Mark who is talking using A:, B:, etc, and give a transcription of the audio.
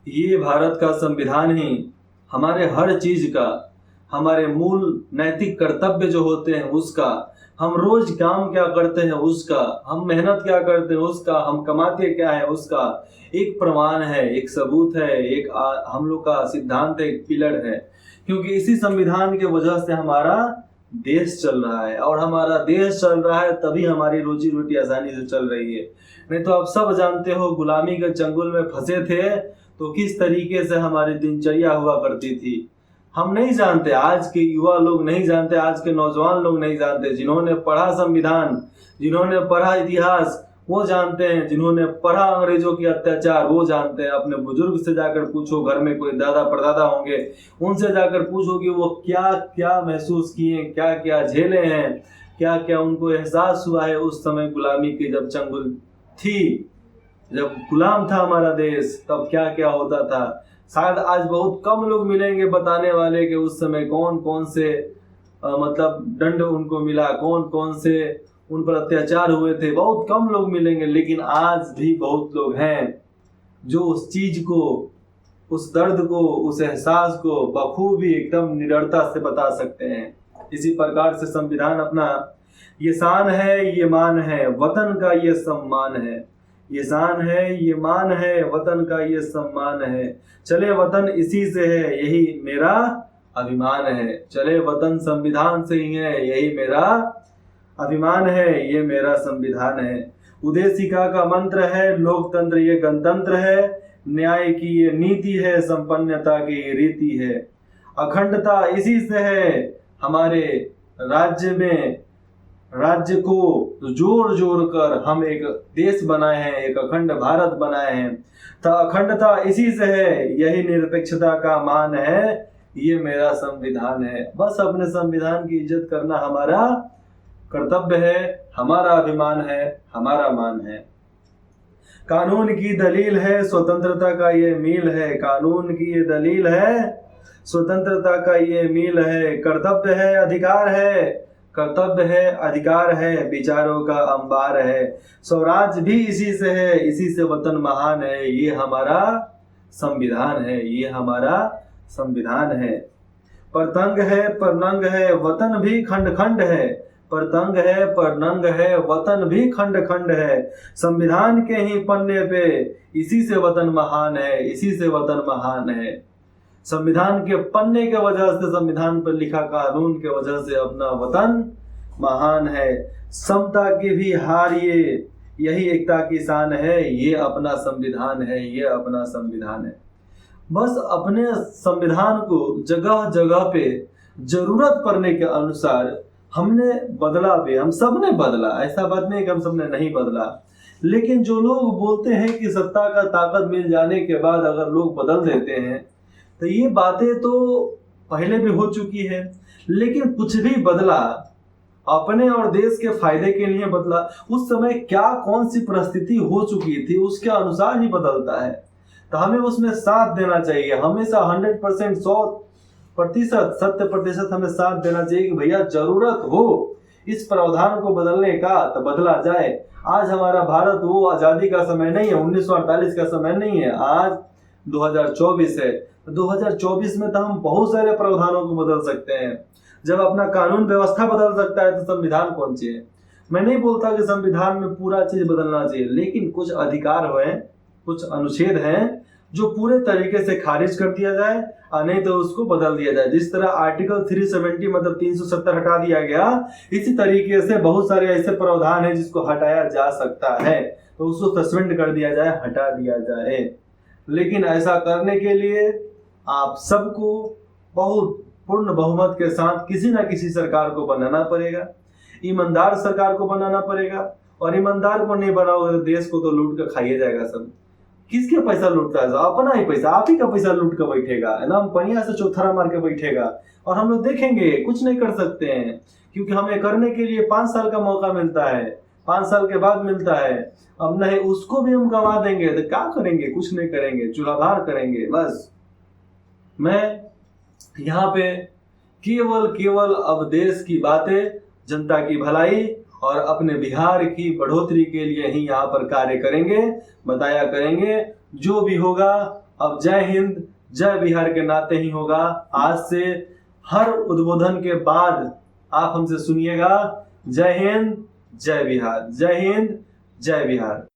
A: ये भारत का संविधान ही हमारे हर चीज का, हमारे मूल नैतिक कर्तव्य जो होते हैं उसका, हम रोज काम क्या करते हैं उसका, हम मेहनत क्या करते हैं उसका, हम कमाते क्या है उसका एक प्रमाण है, एक सबूत है, एक हम लोग का सिद्धांत, एक पिलर है। क्योंकि इसी संविधान के वजह से हमारा देश चल रहा है, और हमारा देश चल रहा है तभी हमारी रोजी रोटी आसानी से चल रही है। नहीं तो आप सब जानते हो, गुलामी के चंगुल में फंसे थे तो किस तरीके से हमारी दिनचर्या हुआ करती थी हम नहीं जानते। आज के युवा लोग नहीं जानते, आज के नौजवान लोग नहीं जानते। जिन्होंने पढ़ा संविधान, जिन्होंने पढ़ा इतिहास वो जानते हैं, जिन्होंने पढ़ा अंग्रेजों की अत्याचार वो जानते हैं। अपने बुजुर्ग से जाकर पूछो, घर में कोई दादा परदादा होंगे, उनसे जाकर पूछो कि वो क्या क्या महसूस किए, क्या क्या झेले हैं, क्या क्या उनको एहसास हुआ है उस समय गुलामी की जब चंगुल थी, जब गुलाम था हमारा देश, तब क्या क्या होता था। शायद आज बहुत कम लोग मिलेंगे बताने वाले कि उस समय कौन कौन से मतलब दंड उनको मिला, कौन कौन से उन पर अत्याचार हुए थे, बहुत कम लोग मिलेंगे। लेकिन आज भी बहुत लोग हैं जो उस चीज को, उस दर्द को, उस एहसास को बखूबी एकदम निडरता से बता सकते हैं। इसी प्रकार से संविधान अपना ये शान है, ये मान है, वतन का ये सम्मान है। ये शान है, ये मान है, वतन का ये सम्मान है। चले वतन इसी से है, यही मेरा अभिमान है। चले वतन संविधान से ही है, यही मेरा अभिमान है, ये मेरा संविधान है। उदेशिका का मंत्र है, लोकतंत्र ये गणतंत्र है, न्याय की ये नीति है, संपन्नता की ये रीति है। अखंडता इसी से है, हमारे राज्य में राज्य को जोड़ जोड़ कर हम एक देश बनाए हैं, एक अखंड भारत बनाए हैं। तो अखंडता इसी से है, यही निरपेक्षता का मान है, ये मेरा संविधान है। बस अपने संविधान की इज्जत करना हमारा कर्तव्य है, हमारा अभिमान है, हमारा मान है। कानून की दलील है, स्वतंत्रता का ये मील है। कानून की ये दलील है, स्वतंत्रता का ये मील है। कर्तव्य है, अधिकार है, कर्तव्य है, अधिकार है, विचारों का अंबार है। स्वराज भी इसी से है, इसी से वतन महान है। ये हमारा संविधान है, ये हमारा संविधान है। पर तंग है, पर नंग है, वतन भी खंड खंड है। पर तंग है, पर नंग है, वतन भी खंड खंड है। संविधान के ही पन्ने पे इसी से वतन महान है, इसी से वतन महान है। संविधान के पन्ने के वजह से, संविधान पर लिखा कानून के वजह से अपना वतन महान है। समता की भी हार ये, यही एकता की शान है, ये अपना संविधान है, ये अपना संविधान है। बस अपने संविधान को जगह जगह पे जरूरत पड़ने के अनुसार हमने बदला भी, हम सब ने बदला, ऐसा बात नहीं कि हम सब ने नहीं बदला। लेकिन जो लोग बोलते हैं कि सत्ता का ताकत मिल जाने के बाद अगर लोग बदल देते हैं, तो ये बातें तो पहले भी हो चुकी है। लेकिन कुछ भी बदला अपने और देश के फायदे के लिए बदला। उस समय क्या कौन सी परिस्थिति हो चुकी थी उसके अनुसार ही बदलता है। तो हमें उसमें साथ देना चाहिए, हमेशा 100%, 100% 100% हमें साथ देना चाहिए कि भैया जरूरत हो इस प्रावधान को बदलने का तो बदला जाए। आज हमारा भारत वो आजादी का समय नहीं है, 1948 का समय नहीं है, आज 2024 है। 2024 में तो हम बहुत सारे प्रावधानों को बदल सकते हैं। जब अपना कानून व्यवस्था बदल सकता है तो संविधान कौन चाहिए। मैं नहीं बोलता कि संविधान में पूरा चीज बदलना चाहिए, लेकिन कुछ अधिकार हैं, कुछ अनुच्छेद हैं जो पूरे तरीके से खारिज कर दिया जाए और नहीं तो उसको बदल दिया जाए। जिस तरह आर्टिकल 370 मतलब 370 हटा दिया गया, इसी तरीके से बहुत सारे ऐसे प्रावधान हैं जिसको हटाया जा सकता है, तो उसको सस्पेंड कर दिया जाए, हटा दिया जाए। लेकिन ऐसा करने के लिए आप सबको बहुत पूर्ण बहुमत के साथ किसी ना किसी सरकार को बनाना पड़ेगा, ईमानदार सरकार को बनाना पड़ेगा। और ईमानदार को नहीं बनाओगे तो देश को तो लूट कर खाइए जाएगा सब। किसके पैसा लूटता है? अपना ही पैसा, आप ही का पैसा लूट कर बैठेगा, है ना, पनिया से चौथरा मार के बैठेगा। और हम लोग देखेंगे कुछ नहीं कर सकते हैं, क्योंकि हमें करने के लिए 5 साल का मौका मिलता है, 5 साल के बाद मिलता है। अब नहीं, उसको भी हम गंवा देंगे तो क्या करेंगे? कुछ नहीं करेंगे, चूल्हाधार करेंगे बस। मैं यहाँ पे केवल अब देश की बातें, जनता की भलाई और अपने बिहार की बढ़ोतरी के लिए ही यहाँ पर कार्य करेंगे, बताया करेंगे। जो भी होगा अब जय हिंद जय बिहार के नाते ही होगा। आज से हर उद्बोधन के बाद आप हमसे सुनिएगा, जय हिंद जय बिहार, जय हिंद जय बिहार।